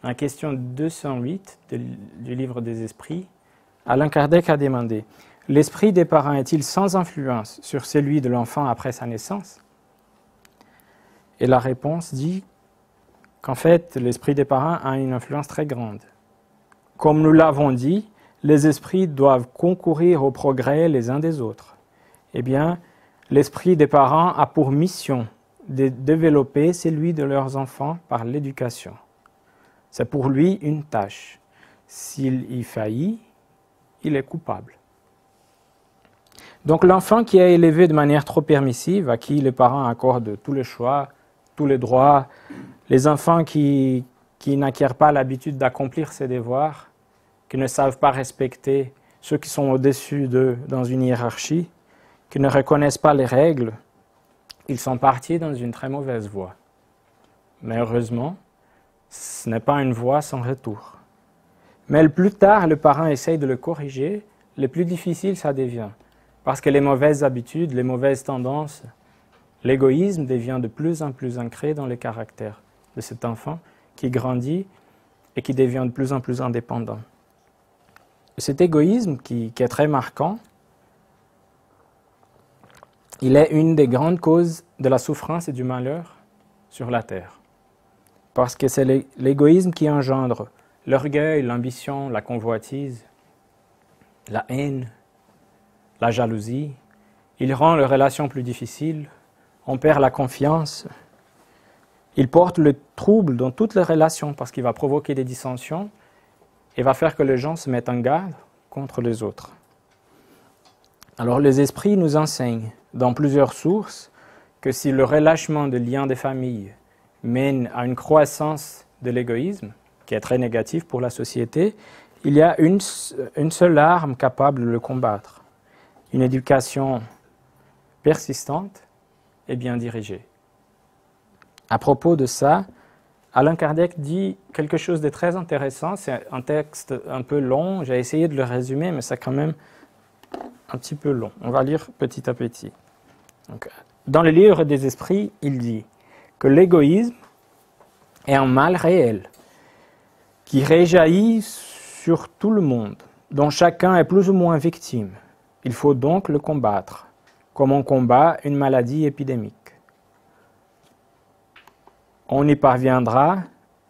En question 208 du livre des esprits, Allan Kardec a demandé « L'esprit des parents est-il sans influence sur celui de l'enfant après sa naissance ?» Et la réponse dit qu'en fait, l'esprit des parents a une influence très grande. Comme nous l'avons dit, les esprits doivent concourir au progrès les uns des autres. Eh bien, l'esprit des parents a pour mission de développer celui de leurs enfants par l'éducation. C'est pour lui une tâche. S'il y faillit, il est coupable. Donc l'enfant qui est élevé de manière trop permissive, à qui les parents accordent tous les choix, tous les droits, les enfants qui n'acquièrent pas l'habitude d'accomplir ses devoirs, qui ne savent pas respecter ceux qui sont au-dessus d'eux dans une hiérarchie, qui ne reconnaissent pas les règles, ils sont partis dans une très mauvaise voie. Mais heureusement, ce n'est pas une voie sans retour. Mais le plus tard, le parent essaye de le corriger, le plus difficile ça devient. Parce que les mauvaises habitudes, les mauvaises tendances, l'égoïsme devient de plus en plus ancré dans le caractère de cet enfant qui grandit et qui devient de plus en plus indépendant. Cet égoïsme qui est très marquant, il est une des grandes causes de la souffrance et du malheur sur la terre. Parce que c'est l'égoïsme qui engendre l'orgueil, l'ambition, la convoitise, la haine, la jalousie. Il rend les relations plus difficiles, on perd la confiance. Il porte le trouble dans toutes les relations parce qu'il va provoquer des dissensions et va faire que les gens se mettent en garde contre les autres. Alors les esprits nous enseignent dans plusieurs sources que si le relâchement de liens des familles mène à une croissance de l'égoïsme, qui est très négatif pour la société, il y a une seule arme capable de le combattre, une éducation persistante et bien dirigée. À propos de ça, Allan Kardec dit quelque chose de très intéressant, c'est un texte un peu long, j'ai essayé de le résumer, mais c'est quand même un petit peu long. On va lire petit à petit. Donc, dans le livre des esprits, il dit que l'égoïsme est un mal réel qui rejaillit sur tout le monde, dont chacun est plus ou moins victime. Il faut donc le combattre, comme on combat une maladie épidémique. On y parviendra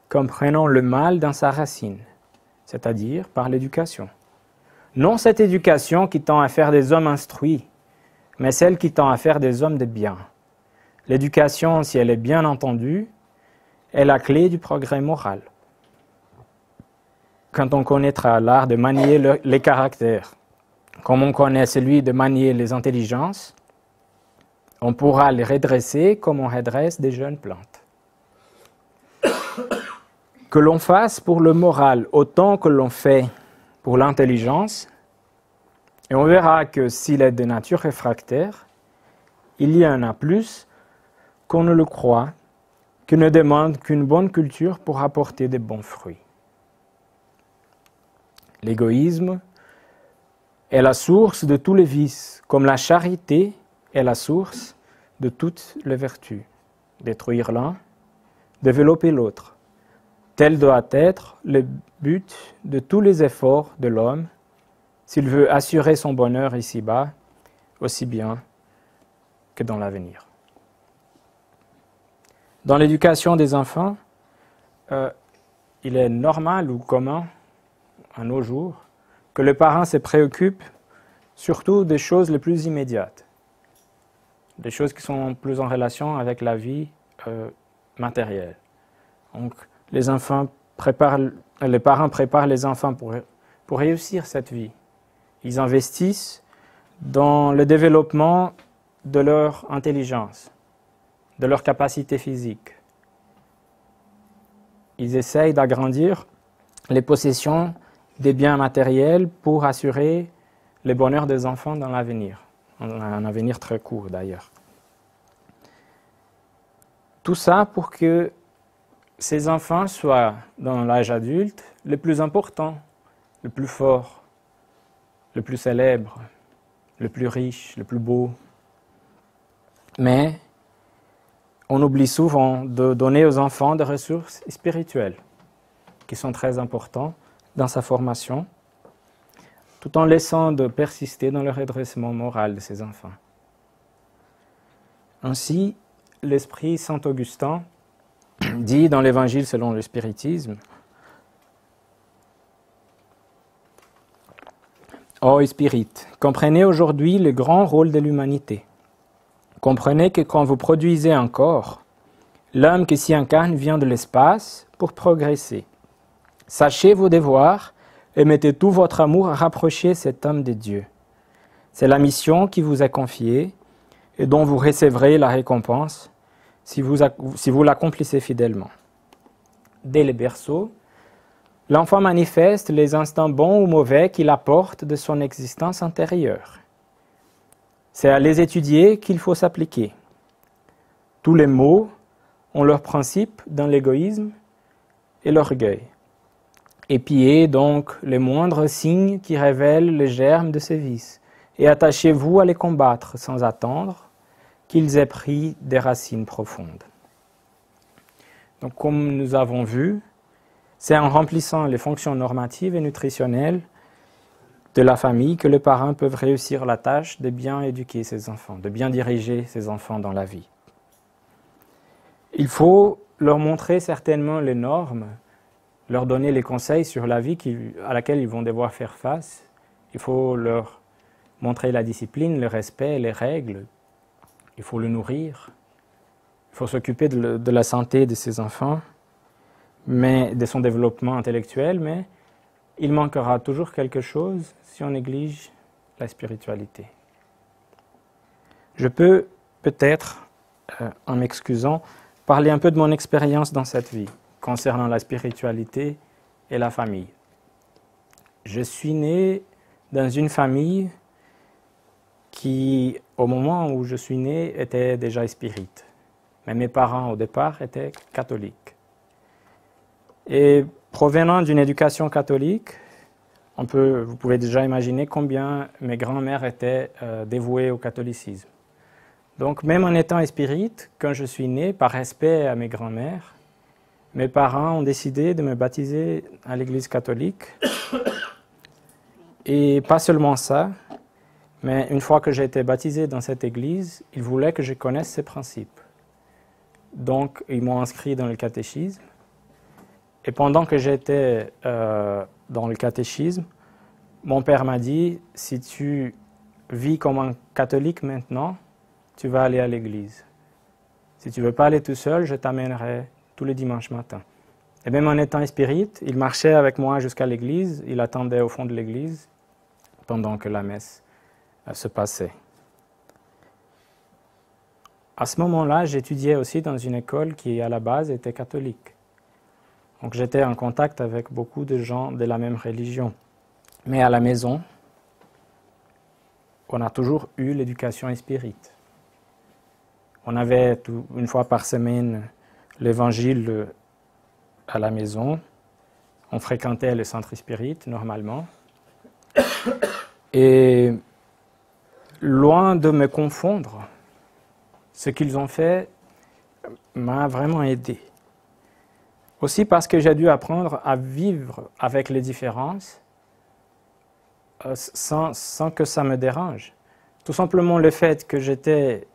qu'en prenant le mal dans sa racine, c'est-à-dire par l'éducation. Non cette éducation qui tend à faire des hommes instruits, mais celle qui tend à faire des hommes de bien. L'éducation, si elle est bien entendue, est la clé du progrès moral. Quand on connaîtra l'art de manier les caractères, comme on connaît celui de manier les intelligences, on pourra les redresser comme on redresse des jeunes plantes. Que l'on fasse pour le moral autant que l'on fait pour l'intelligence, et on verra que s'il est de nature réfractaire, il y en a plus qu'on ne le croit, qui ne demande qu'une bonne culture pour apporter de bons fruits. L'égoïsme est la source de tous les vices, comme la charité est la source de toutes les vertus. Détruire l'un, développer l'autre. Tel doit être le but de tous les efforts de l'homme s'il veut assurer son bonheur ici-bas, aussi bien que dans l'avenir. Dans l'éducation des enfants, il est normal ou commun à nos jours que les parents se préoccupent surtout des choses les plus immédiates, des choses qui sont plus en relation avec la vie matérielle. Donc, les parents préparent les enfants pour réussir cette vie. Ils investissent dans le développement de leur intelligence, de leur capacité physique. Ils essayent d'agrandir les possessions des biens matériels pour assurer le bonheur des enfants dans l'avenir, un avenir très court d'ailleurs. Tout ça pour que ces enfants soient, dans l'âge adulte, le plus important, le plus fort, le plus célèbre, le plus riche, le plus beau. Mais on oublie souvent de donner aux enfants des ressources spirituelles qui sont très importantes dans sa formation, tout en laissant de persister dans le redressement moral de ces enfants. Ainsi, l'esprit Saint Augustin dit dans l'Évangile selon le spiritisme: Ô Spirit, comprenez aujourd'hui le grand rôle de l'humanité. Comprenez que quand vous produisez un corps, l'homme qui s'y incarne vient de l'espace pour progresser. Sachez vos devoirs et mettez tout votre amour à rapprocher cet homme de Dieu. C'est la mission qui vous est confiée et dont vous recevrez la récompense si vous l'accomplissez fidèlement. Dès le berceau, l'enfant manifeste les instincts bons ou mauvais qu'il apporte de son existence antérieure. C'est à les étudier qu'il faut s'appliquer. Tous les maux ont leur principe dans l'égoïsme et l'orgueil. Épiez donc les moindres signes qui révèlent les germes de ces vices et attachez-vous à les combattre sans attendre qu'ils aient pris des racines profondes. Donc, comme nous avons vu, c'est en remplissant les fonctions normatives et nutritionnelles de la famille que les parents peuvent réussir la tâche de bien éduquer ses enfants, de bien diriger ses enfants dans la vie. Il faut leur montrer certainement les normes, leur donner les conseils sur la vie à laquelle ils vont devoir faire face. Il faut leur montrer la discipline, le respect, les règles. Il faut le nourrir. Il faut s'occuper de la santé de ses enfants, mais de son développement intellectuel, mais il manquera toujours quelque chose si on néglige la spiritualité. Je peux peut-être, en m'excusant, parler un peu de mon expérience dans cette vie concernant la spiritualité et la famille. Je suis né dans une famille qui, au moment où je suis né, était déjà spirite. Mais mes parents, au départ, étaient catholiques. Et provenant d'une éducation catholique, vous pouvez déjà imaginer combien mes grands-mères étaient dévouées au catholicisme. Donc même en étant spirite, quand je suis né, par respect à mes grands-mères, mes parents ont décidé de me baptiser à l'église catholique. Et pas seulement ça, mais une fois que j'ai été baptisé dans cette église, ils voulaient que je connaisse ses principes. Donc ils m'ont inscrit dans le catéchisme. Et pendant que j'étais dans le catéchisme, mon père m'a dit, si tu vis comme un catholique maintenant, tu vas aller à l'église. Si tu ne veux pas aller tout seul, je t'amènerai tous les dimanches matins. Et même en étant spirite, il marchait avec moi jusqu'à l'église, il attendait au fond de l'église pendant que la messe se passait. À ce moment-là, j'étudiais aussi dans une école qui, à la base, était catholique. Donc j'étais en contact avec beaucoup de gens de la même religion. Mais à la maison, on a toujours eu l'éducation spirite. On avait une fois par semaine l'évangile à la maison. On fréquentait le centre spirite normalement. Et loin de me confondre, ce qu'ils ont fait m'a vraiment aidé. Aussi parce que j'ai dû apprendre à vivre avec les différences sans que ça me dérange. Tout simplement le fait que j'étais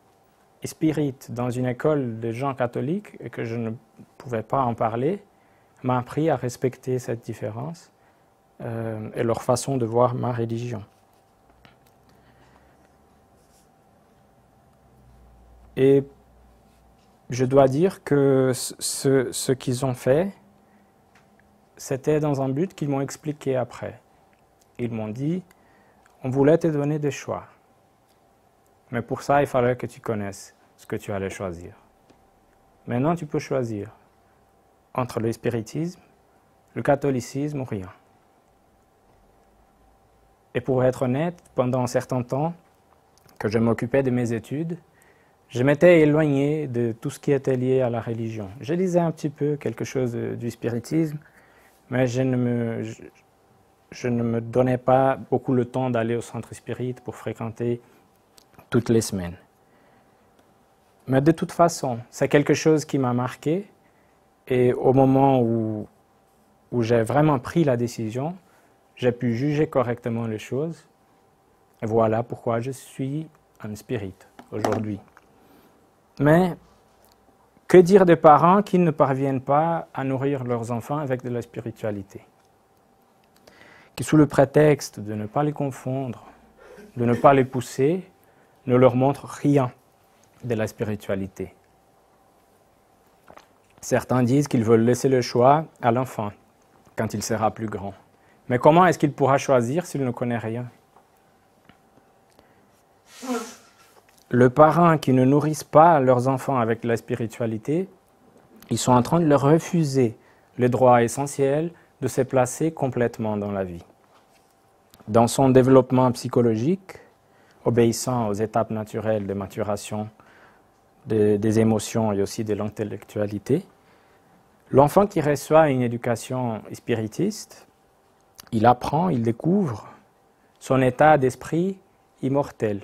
spirite dans une école de gens catholiques et que je ne pouvais pas en parler m'a appris à respecter cette différence et leur façon de voir ma religion. Et je dois dire que ce qu'ils ont fait, c'était dans un but qu'ils m'ont expliqué après. Ils m'ont dit, on voulait te donner des choix. Mais pour ça, il fallait que tu connaisses ce que tu allais choisir. Maintenant, tu peux choisir entre le spiritisme, le catholicisme ou rien. Et pour être honnête, pendant un certain temps que je m'occupais de mes études, je m'étais éloigné de tout ce qui était lié à la religion. Je lisais un petit peu quelque chose du spiritisme, mais je ne me donnais pas beaucoup le temps d'aller au centre spirit pour fréquenter toutes les semaines. Mais de toute façon, c'est quelque chose qui m'a marqué, et au moment où j'ai vraiment pris la décision, j'ai pu juger correctement les choses. Et voilà pourquoi je suis un spirit aujourd'hui. Mais que dire des parents qui ne parviennent pas à nourrir leurs enfants avec de la spiritualité? Qui, sous le prétexte de ne pas les confondre, de ne pas les pousser, ne leur montrent rien de la spiritualité. Certains disent qu'ils veulent laisser le choix à l'enfant quand il sera plus grand. Mais comment est-ce qu'il pourra choisir s'il ne connaît rien? Les parents qui ne nourrissent pas leurs enfants avec la spiritualité, ils sont en train de leur refuser le droit essentiel de se placer complètement dans la vie. Dans son développement psychologique, obéissant aux étapes naturelles de maturation des émotions et aussi de l'intellectualité, l'enfant qui reçoit une éducation spiritiste, il apprend, il découvre son état d'esprit immortel,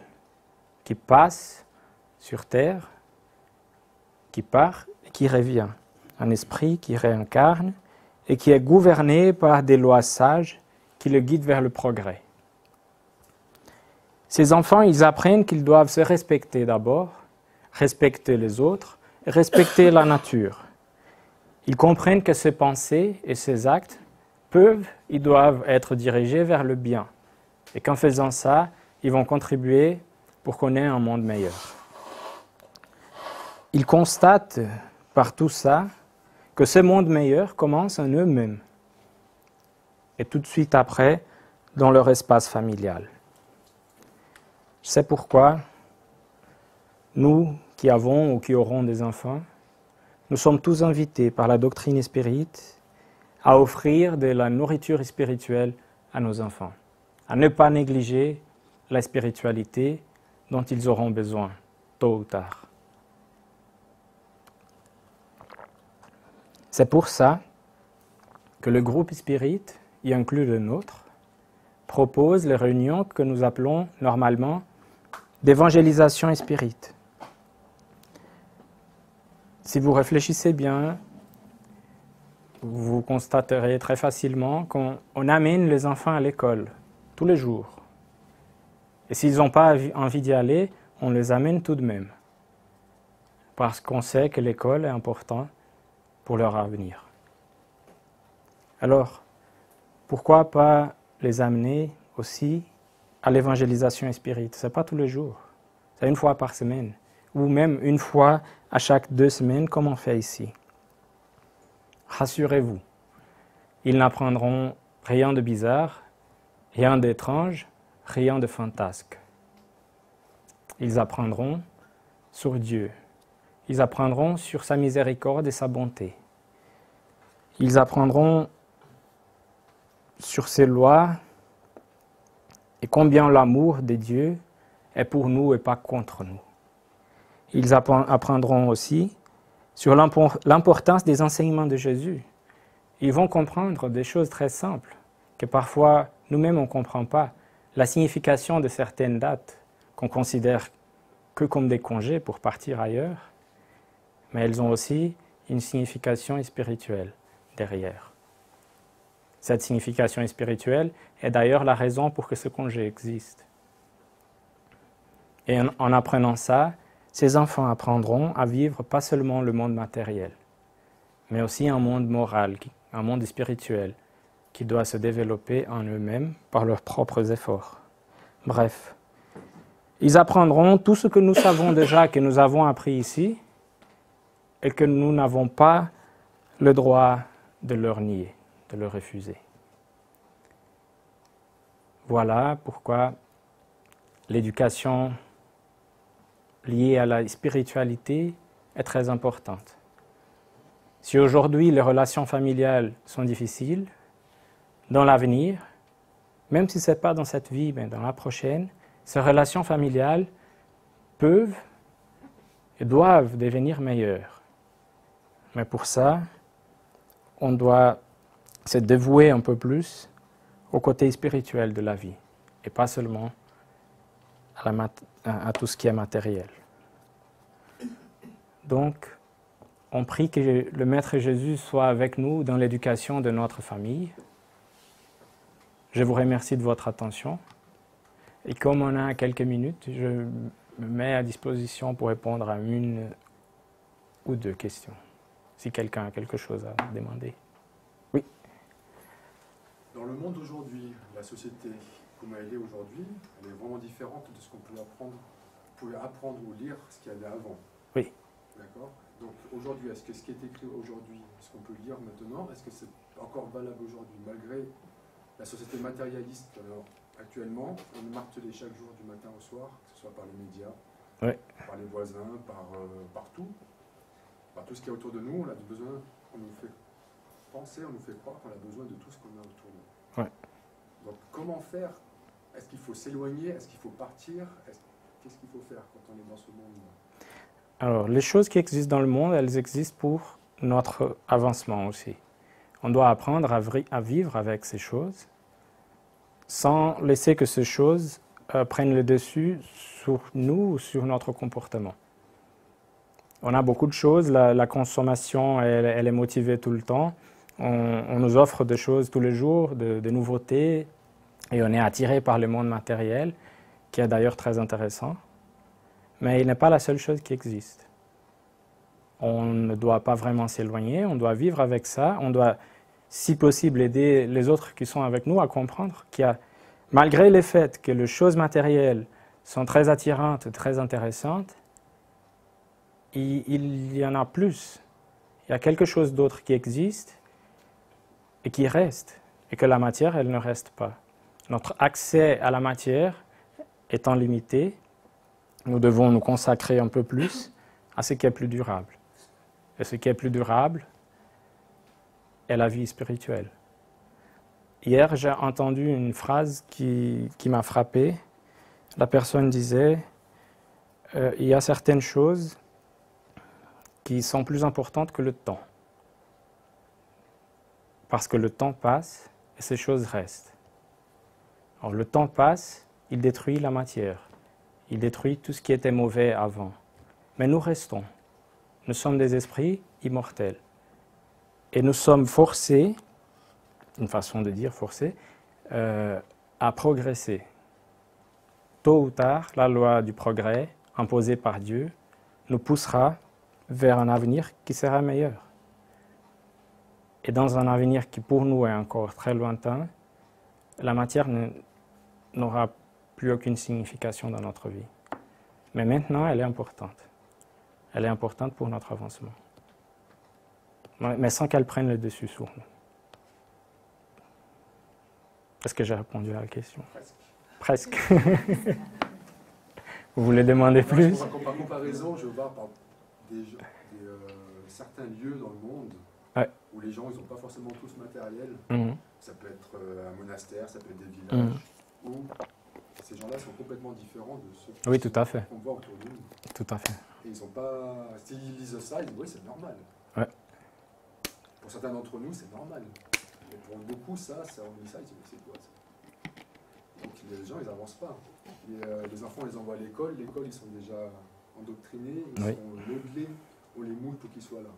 qui passe sur terre, qui part et qui revient. Un esprit qui réincarne et qui est gouverné par des lois sages qui le guident vers le progrès. Ces enfants, ils apprennent qu'ils doivent se respecter d'abord, respecter les autres, et respecter la nature. Ils comprennent que ces pensées et ces actes ils doivent être dirigés vers le bien. Et qu'en faisant ça, ils vont contribuer pour qu'on ait un monde meilleur. Ils constatent par tout ça que ce monde meilleur commence en eux-mêmes et tout de suite après dans leur espace familial. C'est pourquoi nous qui avons ou qui aurons des enfants, nous sommes tous invités par la doctrine spirite à offrir de la nourriture spirituelle à nos enfants, à ne pas négliger la spiritualité dont ils auront besoin, tôt ou tard. C'est pour ça que le groupe Spirit, y inclus le nôtre, propose les réunions que nous appelons normalement d'évangélisation spirit. Si vous réfléchissez bien, vous constaterez très facilement qu'on amène les enfants à l'école tous les jours. Et s'ils n'ont pas envie d'y aller, on les amène tout de même. Parce qu'on sait que l'école est importante pour leur avenir. Alors, pourquoi pas les amener aussi à l'évangélisation spirit? Ce n'est pas tous les jours, c'est une fois par semaine, ou même une fois à chaque 2 semaines, comme on fait ici. Rassurez-vous, ils n'apprendront rien de bizarre, rien d'étrange, rien de fantasque. Ils apprendront sur Dieu. Ils apprendront sur sa miséricorde et sa bonté. Ils apprendront sur ses lois et combien l'amour de Dieu est pour nous et pas contre nous. Ils apprendront aussi sur l'importance des enseignements de Jésus. Ils vont comprendre des choses très simples que parfois nous-mêmes on ne comprend pas. La signification de certaines dates qu'on considère que comme des congés pour partir ailleurs, mais elles ont aussi une signification spirituelle derrière. Cette signification spirituelle est d'ailleurs la raison pour que ce congé existe. Et en apprenant ça, ces enfants apprendront à vivre pas seulement le monde matériel, mais aussi un monde moral, un monde spirituel, qui doit se développer en eux-mêmes par leurs propres efforts. Bref, ils apprendront tout ce que nous savons déjà, que nous avons appris ici, et que nous n'avons pas le droit de leur nier, de leur refuser. Voilà pourquoi l'éducation liée à la spiritualité est très importante. Si aujourd'hui les relations familiales sont difficiles, dans l'avenir, même si ce n'est pas dans cette vie, mais dans la prochaine, ces relations familiales peuvent et doivent devenir meilleures. Mais pour ça, on doit se dévouer un peu plus au côté spirituel de la vie, et pas seulement à tout ce qui est matériel. Donc, on prie que le Maître Jésus soit avec nous dans l'éducation de notre famille. Je vous remercie de votre attention. Et comme on a quelques minutes, je me mets à disposition pour répondre à une ou deux questions, si quelqu'un a quelque chose à demander. Oui. Dans le monde d'aujourd'hui, la société, comme elle est aujourd'hui, elle est vraiment différente de ce qu'on pouvait apprendre ou lire ce qu'il y avait avant. Oui. D'accord. Donc aujourd'hui, est-ce que ce qui est écrit aujourd'hui, ce qu'on peut lire maintenant, est-ce que c'est encore valable aujourd'hui, malgré la société matérialiste? Alors, actuellement, on est martelé chaque jour du matin au soir, que ce soit par les médias, Oui. par les voisins, partout, par tout ce qui est autour de nous. On a besoin, on nous fait penser, on nous fait croire qu'on a besoin de tout ce qu'on a autour de nous. Ouais. Donc comment faire? Est-ce qu'il faut s'éloigner? Est-ce qu'il faut partir? Qu'est-ce qu'il faut faire quand on est dans ce monde? Alors, les choses qui existent dans le monde, elles existent pour notre avancement aussi. On doit apprendre à vivre avec ces choses sans laisser que ces choses prennent le dessus sur nous ou sur notre comportement. On a beaucoup de choses, la consommation, elle est motivée tout le temps. On nous offre des choses tous les jours, de nouveautés, et on est attiré par le monde matériel, qui est d'ailleurs très intéressant. Mais il n'est pas la seule chose qui existe. On ne doit pas vraiment s'éloigner, on doit vivre avec ça, on doit, si possible, aider les autres qui sont avec nous à comprendre qu'il y a, malgré le fait que les choses matérielles sont très attirantes, très intéressantes, il y en a plus. Il y a quelque chose d'autre qui existe et qui reste, et que la matière, elle ne reste pas. Notre accès à la matière étant limité, nous devons nous consacrer un peu plus à ce qui est plus durable. Et ce qui est plus durable est la vie spirituelle. Hier, j'ai entendu une phrase qui m'a frappé. La personne disait, il y a certaines choses qui sont plus importantes que le temps. Parce que le temps passe et ces choses restent. Alors le temps passe, il détruit la matière. Il détruit tout ce qui était mauvais avant. Mais nous restons. Nous sommes des esprits immortels. Et nous sommes forcés, une façon de dire forcés, à progresser. Tôt ou tard, la loi du progrès, imposée par Dieu, nous poussera vers un avenir qui sera meilleur. Et dans un avenir qui pour nous est encore très lointain, la matière n'aura plus aucune signification dans notre vie. Mais maintenant, elle est importante. Elle est importante pour notre avancement. Mais sans qu'elle prenne le dessus sur nous. Est-ce que j'ai répondu à la question? Presque. Presque. Vous voulez demander plus? Par comparaison, je vois par certains lieux dans le monde où les gens ils n'ont pas forcément tout ce matériel. Ça peut être un monastère, ça peut être des villages, où ces gens-là sont complètement différents de ceux qu'on voit autour de nous. Tout à fait. Et ils sont pas. S'ils lisent ça, ils disent oui, c'est normal. Ouais. Pour certains d'entre nous, c'est normal. Mais pour beaucoup, ça, on lit ça, ils disent mais c'est quoi ça? Donc les gens, ils n'avancent pas. Les enfants, on les envoie à l'école, ils sont déjà endoctrinés, ils sont modelés, on les moule pour qu'ils soient là.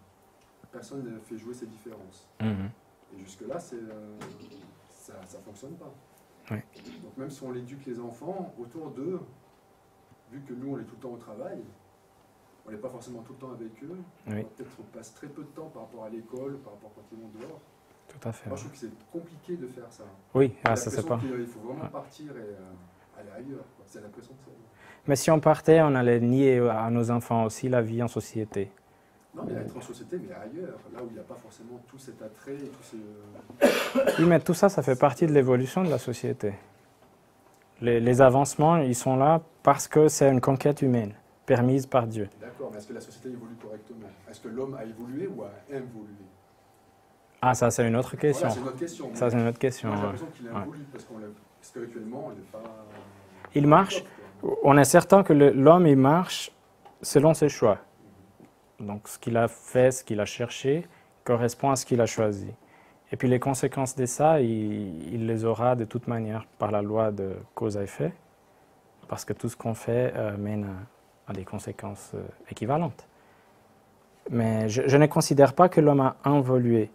Personne ne fait jouer ces différences. Et jusque-là, ça ne fonctionne pas. Oui. Donc même si on éduque les enfants, autour d'eux, vu que nous, on est tout le temps au travail, on n'est pas forcément tout le temps avec eux, peut-être on passe très peu de temps par rapport à l'école, par rapport quand ils vont dehors. Tout à fait. Moi, je trouve que c'est compliqué de faire ça. Oui, ça c'est pas. Il faut vraiment partir et aller ailleurs. C'est l'impression que ça. Mais si on partait, on allait nier à nos enfants aussi la vie en société. Non, mais être en société, mais ailleurs, là où il n'y a pas forcément tout cet attrait, tout ce... Oui, mais tout ça, ça fait partie de l'évolution de la société. Les avancements, ils sont là parce que c'est une conquête humaine, permise par Dieu. D'accord, mais est-ce que la société évolue correctement? Est-ce que l'homme a évolué ou a involué? Ah, ça c'est une autre question. Voilà, c'est une autre question. Ça c'est une autre question. Moi, j'ai l'impression qu'il a évolué parce qu'on Parce qu'actuellement, il n'est pas... Il marche. On est certain que l'homme, il marche selon ses choix. Donc, ce qu'il a fait, ce qu'il a cherché, correspond à ce qu'il a choisi. Et puis, les conséquences de ça, il les aura de toute manière par la loi de cause à effet, parce que tout ce qu'on fait mène à des conséquences équivalentes. Mais je ne considère pas que l'homme a involué,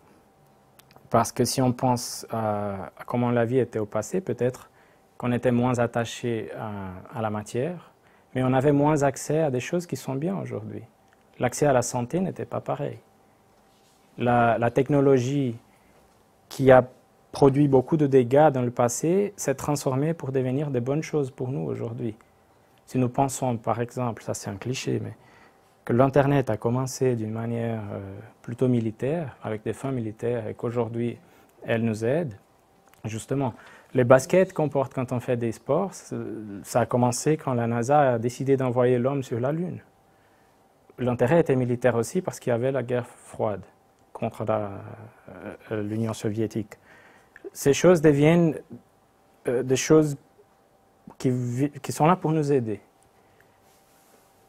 parce que si on pense à comment la vie était au passé, peut-être qu'on était moins attaché à la matière, mais on avait moins accès à des choses qui sont bien aujourd'hui. L'accès à la santé n'était pas pareil. La technologie qui a produit beaucoup de dégâts dans le passé s'est transformée pour devenir de bonnes choses pour nous aujourd'hui. Si nous pensons, par exemple, ça c'est un cliché, mais que l'Internet a commencé d'une manière plutôt militaire, avec des fins militaires, et qu'aujourd'hui elle nous aide, justement. Les baskets qu'on porte quand on fait des sports, ça a commencé quand la NASA a décidé d'envoyer l'homme sur la Lune. L'intérêt était militaire aussi parce qu'il y avait la guerre froide contre l'Union soviétique. Ces choses deviennent des choses qui sont là pour nous aider.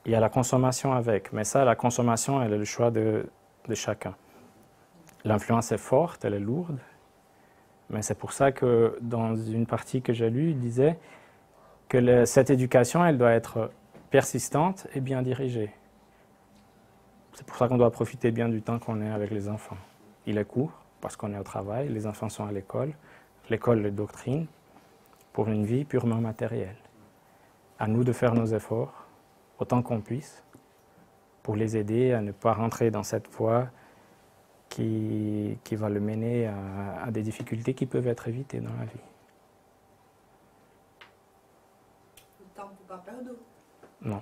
Il y a la consommation avec, mais ça, la consommation, elle est le choix de chacun. L'influence est forte, elle est lourde, mais c'est pour ça que dans une partie que j'ai lue, il disait que cette éducation, elle doit être persistante et bien dirigée. C'est pour ça qu'on doit profiter bien du temps qu'on est avec les enfants. Il est court, parce qu'on est au travail, les enfants sont à l'école, les doctrines, pour une vie purement matérielle. À nous de faire nos efforts, autant qu'on puisse, pour les aider à ne pas rentrer dans cette voie qui va le mener à des difficultés qui peuvent être évitées dans la vie. Le temps n'est pas perdu. Non.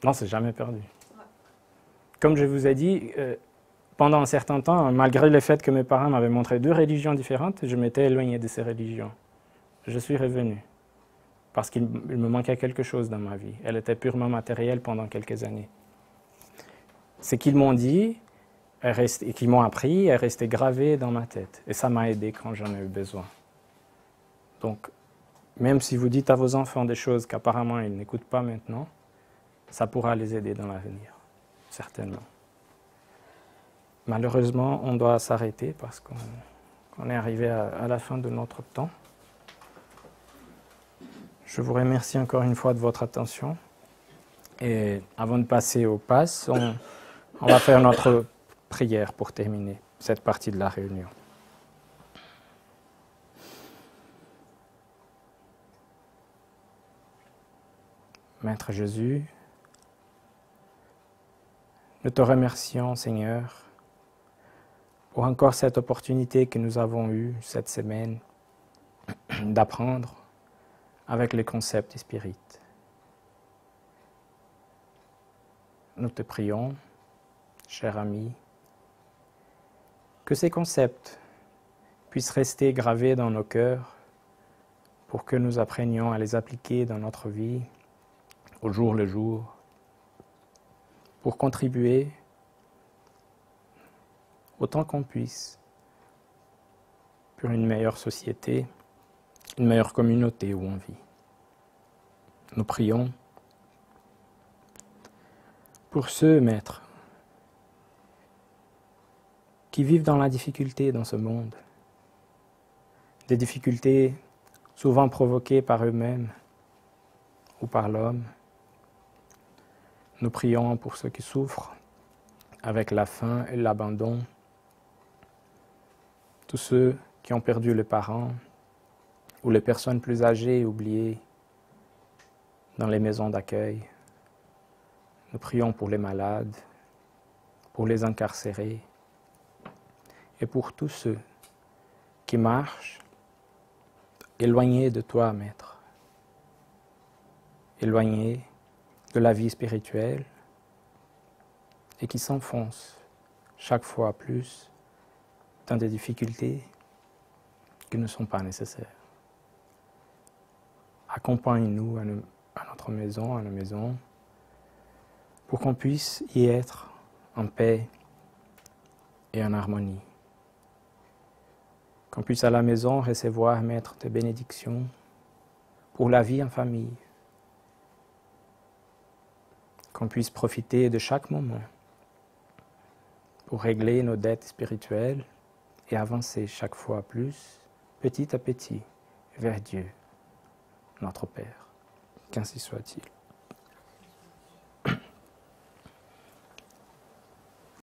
Non, c'est jamais perdu. Ouais. Comme je vous ai dit, pendant un certain temps, malgré le fait que mes parents m'avaient montré 2 religions différentes, je m'étais éloigné de ces religions. Je suis revenu parce qu'il me manquait quelque chose dans ma vie. Elle était purement matérielle pendant quelques années. Ce qu'ils m'ont dit et qu'ils m'ont appris est resté gravé dans ma tête. Et ça m'a aidé quand j'en ai eu besoin. Donc, même si vous dites à vos enfants des choses qu'apparemment ils n'écoutent pas maintenant, ça pourra les aider dans l'avenir, certainement. Malheureusement, on doit s'arrêter parce qu'on est arrivé à la fin de notre temps. Je vous remercie encore une fois de votre attention. Et avant de passer au pass, on va faire notre prière pour terminer cette partie de la réunion. Maître Jésus, nous te remercions, Seigneur, pour encore cette opportunité que nous avons eue cette semaine d'apprendre avec les concepts spirites. Nous te prions, cher ami, que ces concepts puissent rester gravés dans nos cœurs pour que nous apprenions à les appliquer dans notre vie au jour le jour, pour contribuer autant qu'on puisse pour une meilleure société, une meilleure communauté où on vit. Nous prions pour ceux, Maître, qui vivent dans la difficulté dans ce monde, des difficultés souvent provoquées par eux-mêmes ou par l'homme. Nous prions pour ceux qui souffrent avec la faim et l'abandon, tous ceux qui ont perdu les parents ou les personnes plus âgées et oubliées dans les maisons d'accueil. Nous prions pour les malades, pour les incarcérés et pour tous ceux qui marchent éloignés de toi, Maître, éloignés de la vie spirituelle et qui s'enfoncent chaque fois plus dans des difficultés qui ne sont pas nécessaires. Accompagne-nous à notre maison, à nos maisons, pour qu'on puisse y être en paix et en harmonie. Qu'on puisse à la maison recevoir, Maître, tes bénédictions pour la vie en famille. Qu'on puisse profiter de chaque moment pour régler nos dettes spirituelles et avancer chaque fois plus, petit à petit, vers Dieu, notre Père. Qu'ainsi soit-il.